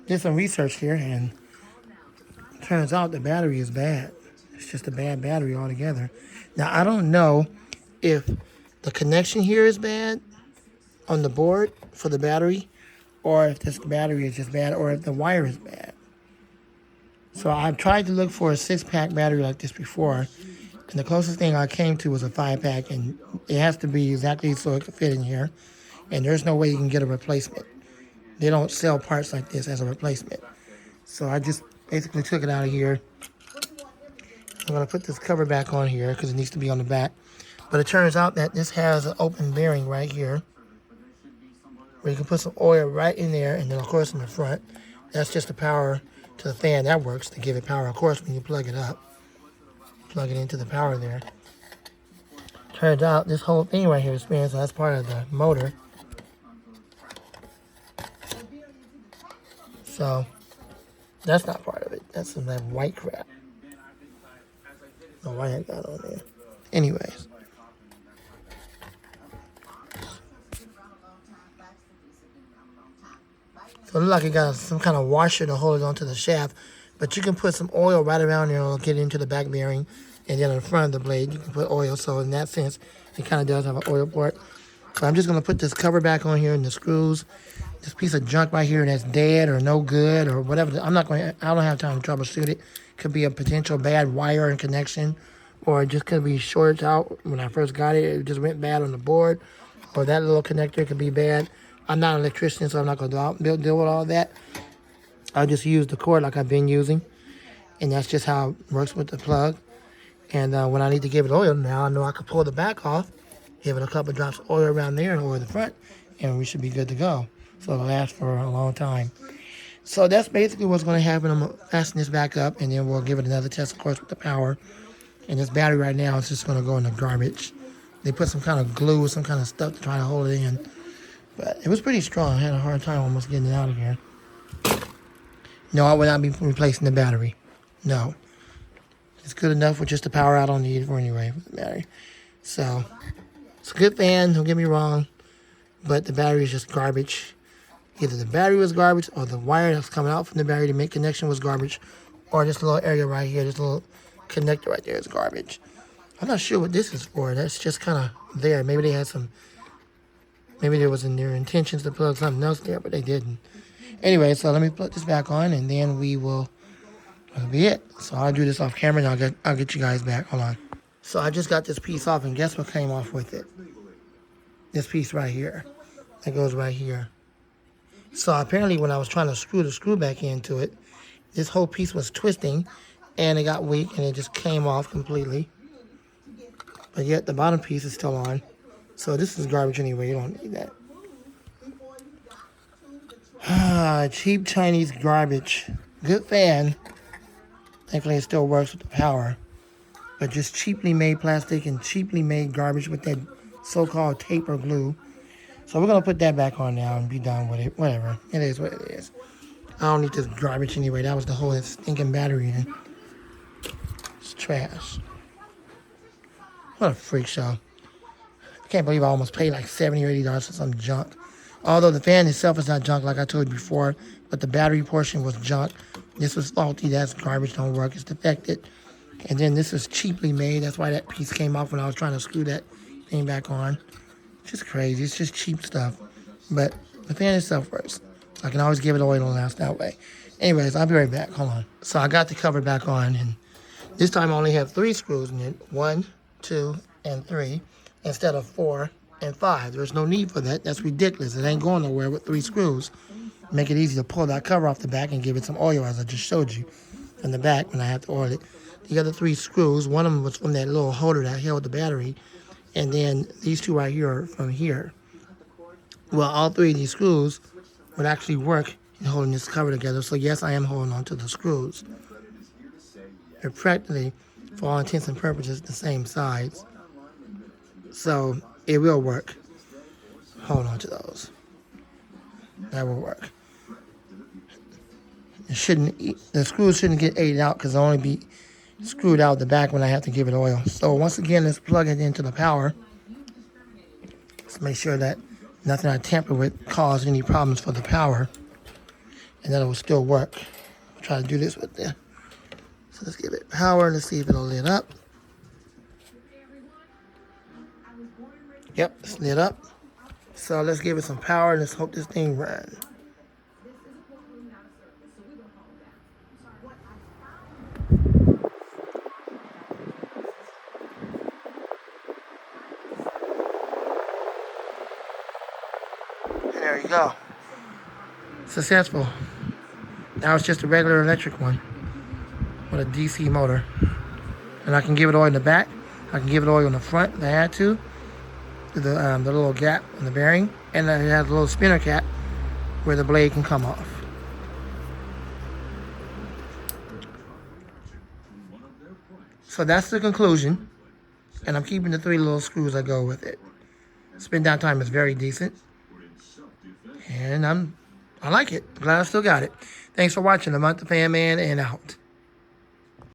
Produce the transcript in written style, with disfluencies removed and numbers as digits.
did some research here, and turns out the battery is bad. It's just a bad battery altogether. Now, I don't know if the connection here is bad on the board for the battery, or if this battery is just bad, or if the wire is bad. So I've tried to look for a 6-pack battery like this before, and the closest thing I came to was a 5-pack, and it has to be exactly so it can fit in here, and there's no way you can get a replacement. They don't sell parts like this as a replacement. So I just basically took it out of here. I'm going to put this cover back on here because it needs to be on the back. But it turns out that this has an open bearing right here, where you can put some oil right in there, and then of course in the front, that's just the power to the fan. That works to give it power. Of course, when you plug it up, plug it into the power there. Turns out this whole thing right here is spinning, so that's part of the motor. So that's not part of it. That's some that white crap. No, why I got on there. Anyways. So it looks like it got some kind of washer to hold it onto the shaft. But you can put some oil right around there and get into the back bearing. And then in front of the blade, you can put oil. So in that sense, it kind of does have an oil port. So I'm just going to put this cover back on here and the screws. This piece of junk right here that's dead or no good or whatever. I don't have time to troubleshoot it. Could be a potential bad wire and connection, or it just could be shorted out. When I first got it, it just went bad on the board, or that little connector could be bad. I'm not an electrician, so I'm not going to deal with all that. I'll just use the cord like I've been using, and that's just how it works with the plug. And when I need to give it oil, now I know I can pull the back off, give it a couple drops of oil around there or the front, and we should be good to go. So it'll last for a long time. So that's basically what's going to happen. I'm going to fasten this back up, and then we'll give it another test, of course, with the power. And this battery right now is just going to go in the garbage. They put some kind of glue or some kind of stuff to try to hold it in. But it was pretty strong. I had a hard time almost getting it out of here. No, I would not be replacing the battery. No. It's good enough with just the power I don't need it for anyway with the battery. So it's a good fan, don't get me wrong. But the battery is just garbage. Either the battery was garbage, or the wire that's coming out from the battery to make connection was garbage, or this little area right here, this little connector right there is garbage. I'm not sure what this is for. That's just kind of there. Maybe they had some, maybe there was in their intentions to plug something else there, but they didn't. Anyway, so let me put this back on, and then that'll be it. So I'll do this off camera, and I'll get you guys back. Hold on. So I just got this piece off, and guess what came off with it? This piece right here. That goes right here. So apparently when I was trying to screw the screw back into it, this whole piece was twisting, and it got weak, and it just came off completely. But yet the bottom piece is still on. So this is garbage anyway. You don't need that. Cheap Chinese garbage. Good fan. Thankfully it still works with the power. But just cheaply made plastic and cheaply made garbage with that so-called tape or glue. So we're going to put that back on now and be done with it. Whatever. It is what it is. I don't need this garbage anyway. That was the whole stinking battery in. It's trash. What a freak show. I can't believe I almost paid like $70 or $80 for some junk. Although the fan itself is not junk like I told you before, but the battery portion was junk. This was faulty. That's garbage. Don't work. It's defected. And then this was cheaply made. That's why that piece came off when I was trying to screw that thing back on. Just crazy. It's just cheap stuff. But the fan itself works. I can always give it oil and last that way. Anyways, I'll be right back. Hold on. So I got the cover back on, and this time I only have 3 screws in it. 1, 2, and 3, instead of 4 and 5. There's no need for that. That's ridiculous. It ain't going nowhere with 3 screws. Make it easy to pull that cover off the back and give it some oil, as I just showed you in the back when I have to oil it. The other 3 screws, one of them was from that little holder that held the battery, and then these 2 right here are from here. Well, all 3 of these screws would actually work in holding this cover together. So yes, I am holding on to the screws. They're practically, for all intents and purposes, the same size. So it will work. Hold on to those. That will work. The screws shouldn't get ate out because they'll only be screwed out the back when I have to give it oil. So once again, let's plug it into the power. Let's make sure that nothing I tamper with caused any problems for the power. and then it will still work. I'll try to do this with it. So let's give it power. Let's see if it'll lit up. Yep, it's lit up. So let's give it some power. Let's hope this thing runs. And there you go. Successful. Now it's just a regular electric one with a DC motor. And I can give it oil in the back. I can give it oil in the front if I had to. The little gap in the bearing. And then it has a little spinner cap where the blade can come off. So that's the conclusion. And I'm keeping the 3 little screws that go with it. Spin down time is very decent. And I like it. Glad I still got it. Thanks for watching. I'm out the Fan Man and out.